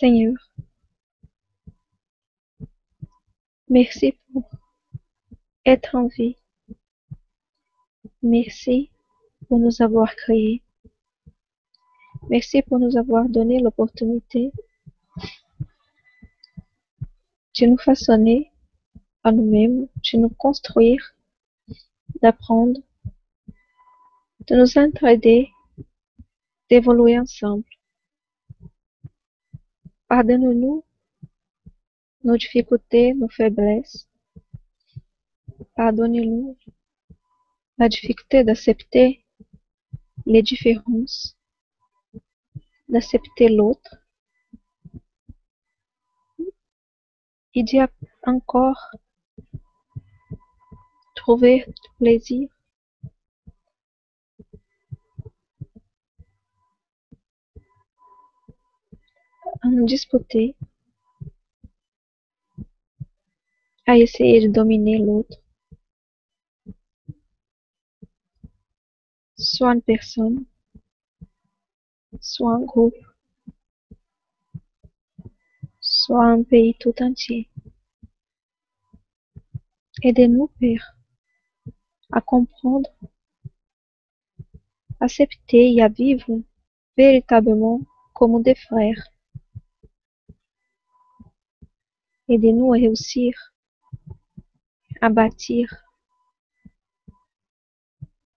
Seigneur, merci pour être en vie. Merci pour nous avoir créés. Merci pour nous avoir donné l'opportunité de nous façonner à nous-mêmes, de nous construire, d'apprendre, de nous entraider, d'évoluer ensemble. Pardonne-nous nos difficultés, nos faiblesses. Pardonne-nous la difficulté d'accepter les différences, d'accepter l'autre et d'y encore trouver du plaisir à nous disputer, à essayer de dominer l'autre, soit une personne, soit un groupe, soit un pays tout entier. Aidez-nous, Père, à comprendre, accepter et à vivre véritablement comme des frères. Aidez-nous à réussir à bâtir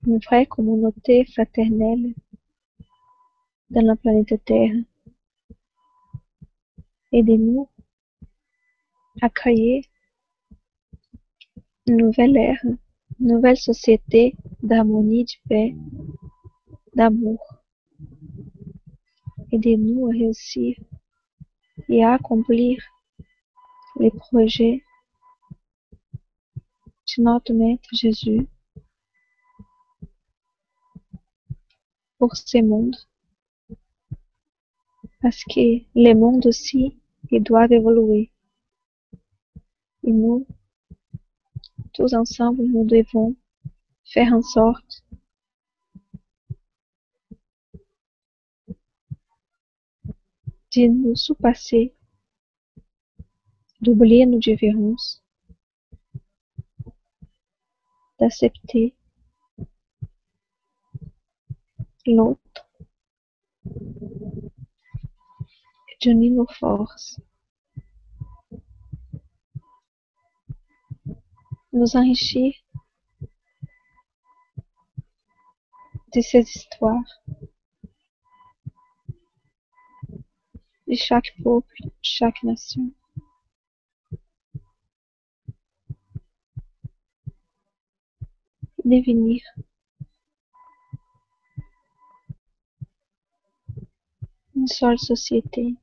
une vraie communauté fraternelle dans la planète Terre. Aidez-nous à créer une nouvelle ère, une nouvelle société d'harmonie, de paix, d'amour. Aidez-nous à réussir et à accomplir les projets de notre Maître Jésus pour ce monde, parce que le monde aussi, ils doivent évoluer. Et nous, tous ensemble, nous devons faire en sorte de nous surpasser, d'oublier nos différences, d'accepter l'autre, d'unir nos forces, nous enrichir de ces histoires de chaque peuple, de chaque nation. Devenir une seule société,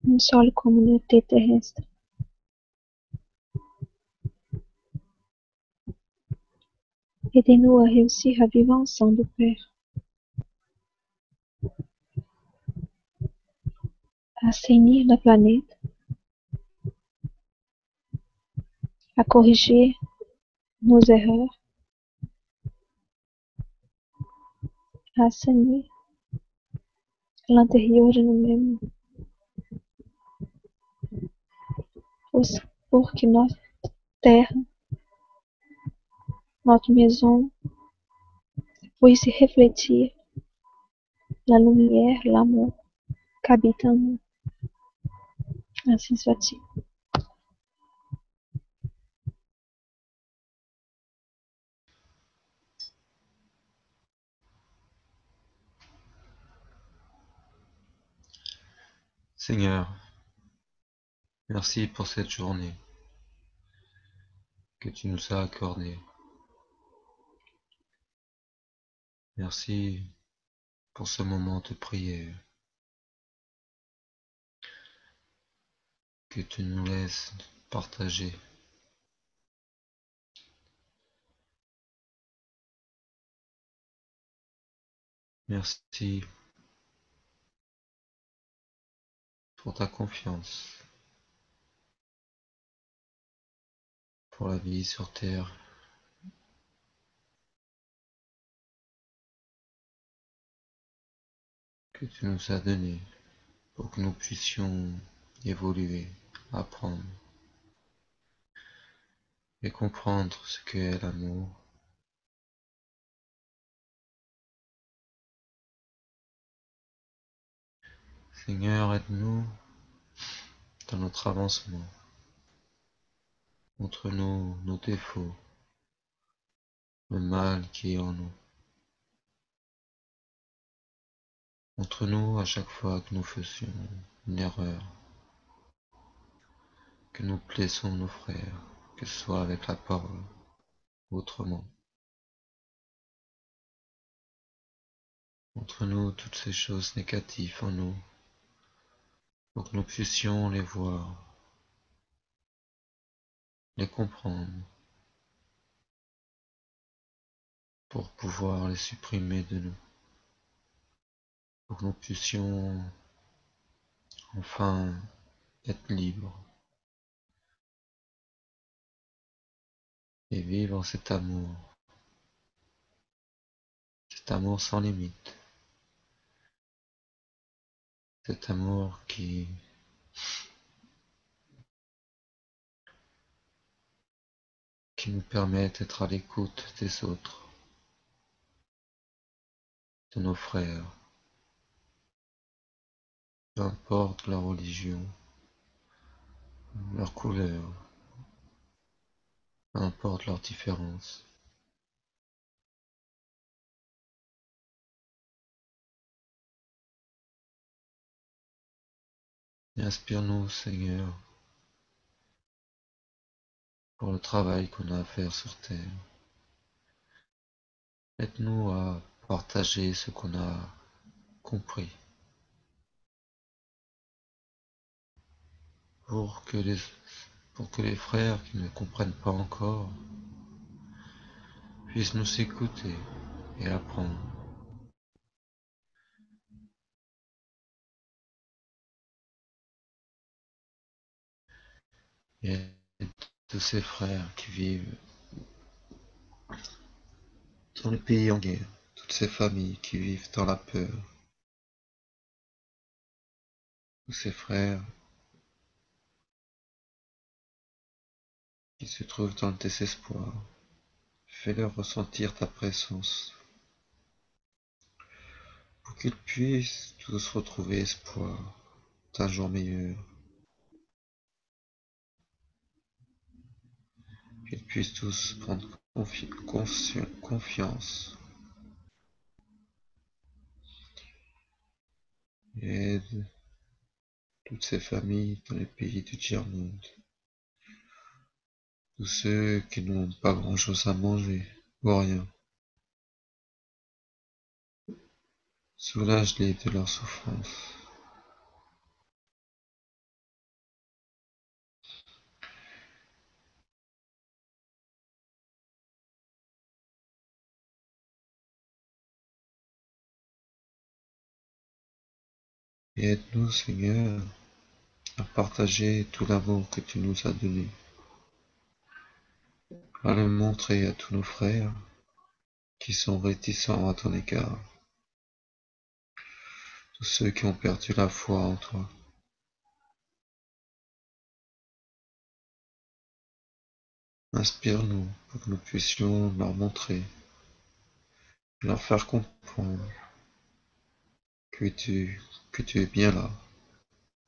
une seule communauté terrestre. Aidez-nous à réussir à vivre ensemble, Père, à assainir la planète, à corriger nos erreurs, à assainir l'intérieur de nous-mêmes pour que notre terre, notre maison puisse refléter la lumière, l'amour qu'habite en nous. Ainsi soit-il. Seigneur, merci pour cette journée que tu nous as accordée. Merci pour ce moment de prière que tu nous laisses partager. Merci pour ta confiance, pour la vie sur terre, que tu nous as donnée. pour que nous puissions évoluer, apprendre et comprendre ce qu'est l'amour. Seigneur, aide-nous dans notre avancement. Montre-nous nos défauts, le mal qui est en nous. Montre-nous à chaque fois que nous faisions une erreur, que nous blessons nos frères, que ce soit avec la parole ou autrement. Montre-nous toutes ces choses négatives en nous, pour que nous puissions les voir, les comprendre, pour pouvoir les supprimer de nous, pour que nous puissions enfin être libres et vivre cet amour sans limite, cet amour qui nous permet d'être à l'écoute des autres, de nos frères, peu importe leur religion, leur couleur, peu importe leurs différences. Et inspire-nous, Seigneur, pour le travail qu'on a à faire sur terre. Aide-nous à partager ce qu'on a compris, pour que les frères qui ne comprennent pas encore puissent nous écouter et apprendre. Et tous ces frères qui vivent dans les pays en guerre, toutes ces familles qui vivent dans la peur, tous ces frères qui se trouvent dans le désespoir, fais-leur ressentir ta présence, pour qu'ils puissent tous retrouver espoir d'un jour meilleur, qu'ils puissent tous prendre confiance et aide toutes ces familles dans les pays du tiers-monde, tous ceux qui n'ont pas grand-chose à manger ou rien. Soulage-les de leur souffrance. Et aide-nous, Seigneur, à partager tout l'amour que tu nous as donné, à le montrer à tous nos frères qui sont réticents à ton égard, tous ceux qui ont perdu la foi en toi. Inspire-nous pour que nous puissions leur montrer, leur faire comprendre que tu es bien là,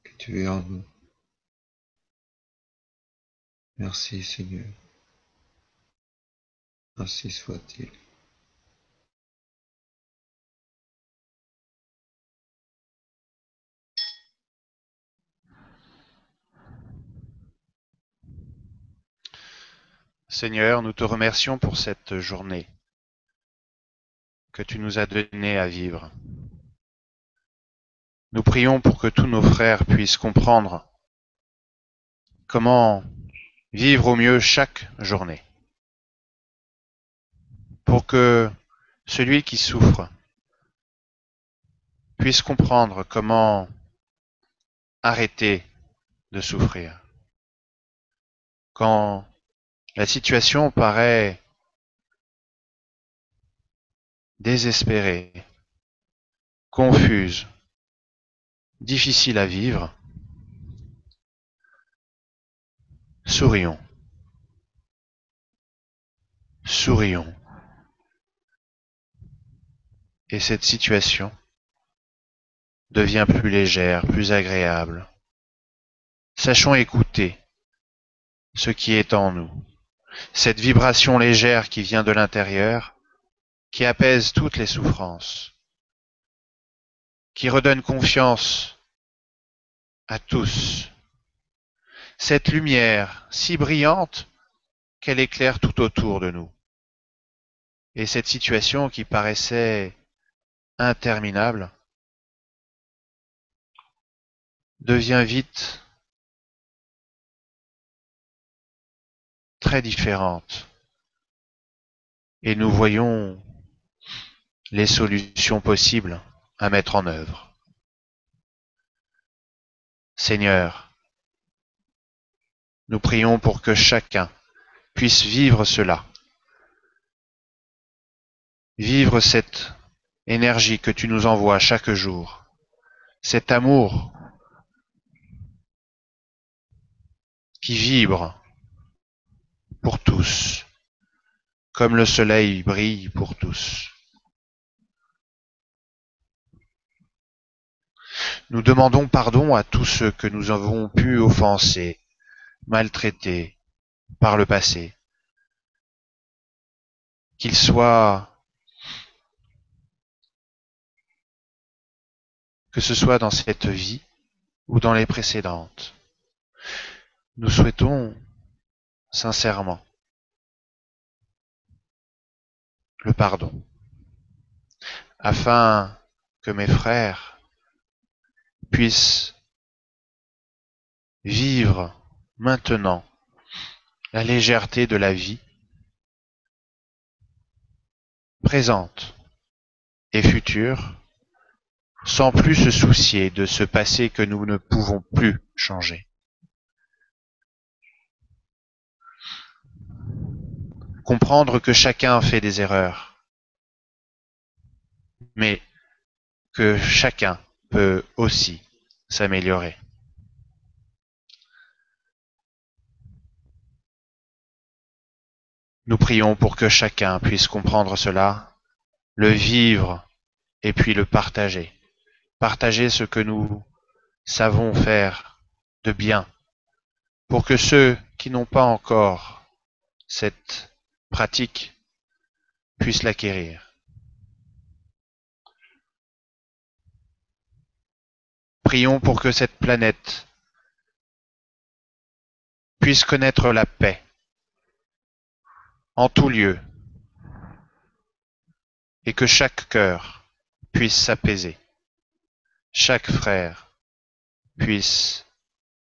que tu es en nous. Merci Seigneur, ainsi soit-il. Seigneur, nous te remercions pour cette journée que tu nous as donnée à vivre. Nous prions pour que tous nos frères puissent comprendre comment vivre au mieux chaque journée, pour que celui qui souffre puisse comprendre comment arrêter de souffrir. Quand la situation paraît désespérée, confuse, difficile à vivre, sourions. Sourions. Et cette situation devient plus légère, plus agréable. Sachons écouter ce qui est en nous. Cette vibration légère qui vient de l'intérieur, qui apaise toutes les souffrances, qui redonne confiance à tous. Cette lumière si brillante qu'elle éclaire tout autour de nous. Et cette situation qui paraissait interminable devient vite très différente. Et nous voyons les solutions possibles à mettre en œuvre. Seigneur, nous prions pour que chacun puisse vivre cela, vivre cette énergie que tu nous envoies chaque jour, cet amour qui vibre pour tous, comme le soleil brille pour tous. Nous demandons pardon à tous ceux que nous avons pu offenser, maltraiter par le passé, qu'ils soient, que ce soit dans cette vie ou dans les précédentes. Nous souhaitons sincèrement le pardon, afin que mes frères puissent vivre maintenant la légèreté de la vie présente et future, sans plus se soucier de ce passé que nous ne pouvons plus changer. Comprendre que chacun fait des erreurs, mais que chacun peut aussi s'améliorer. Nous prions pour que chacun puisse comprendre cela, le vivre et puis le partager. Partager ce que nous savons faire de bien, pour que ceux qui n'ont pas encore cette pratique puissent l'acquérir. Prions pour que cette planète puisse connaître la paix en tout lieu et que chaque cœur puisse s'apaiser, chaque frère puisse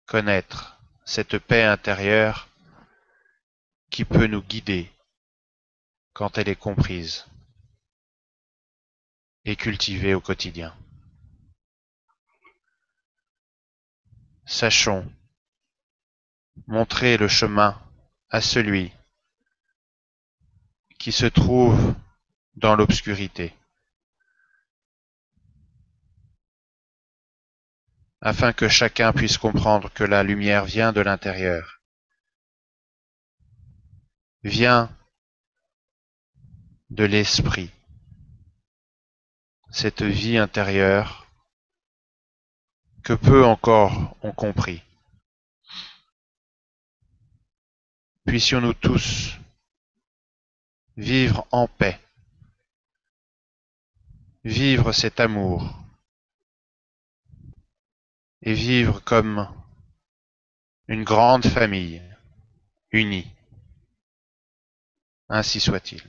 connaître cette paix intérieure qui peut nous guider quand elle est comprise et cultivée au quotidien. Sachons montrer le chemin à celui qui se trouve dans l'obscurité, afin que chacun puisse comprendre que la lumière vient de l'intérieur, vient de l'esprit, cette vie intérieure que peu encore ont compris. Puissions-nous tous vivre en paix, vivre cet amour et vivre comme une grande famille unie. Ainsi soit-il.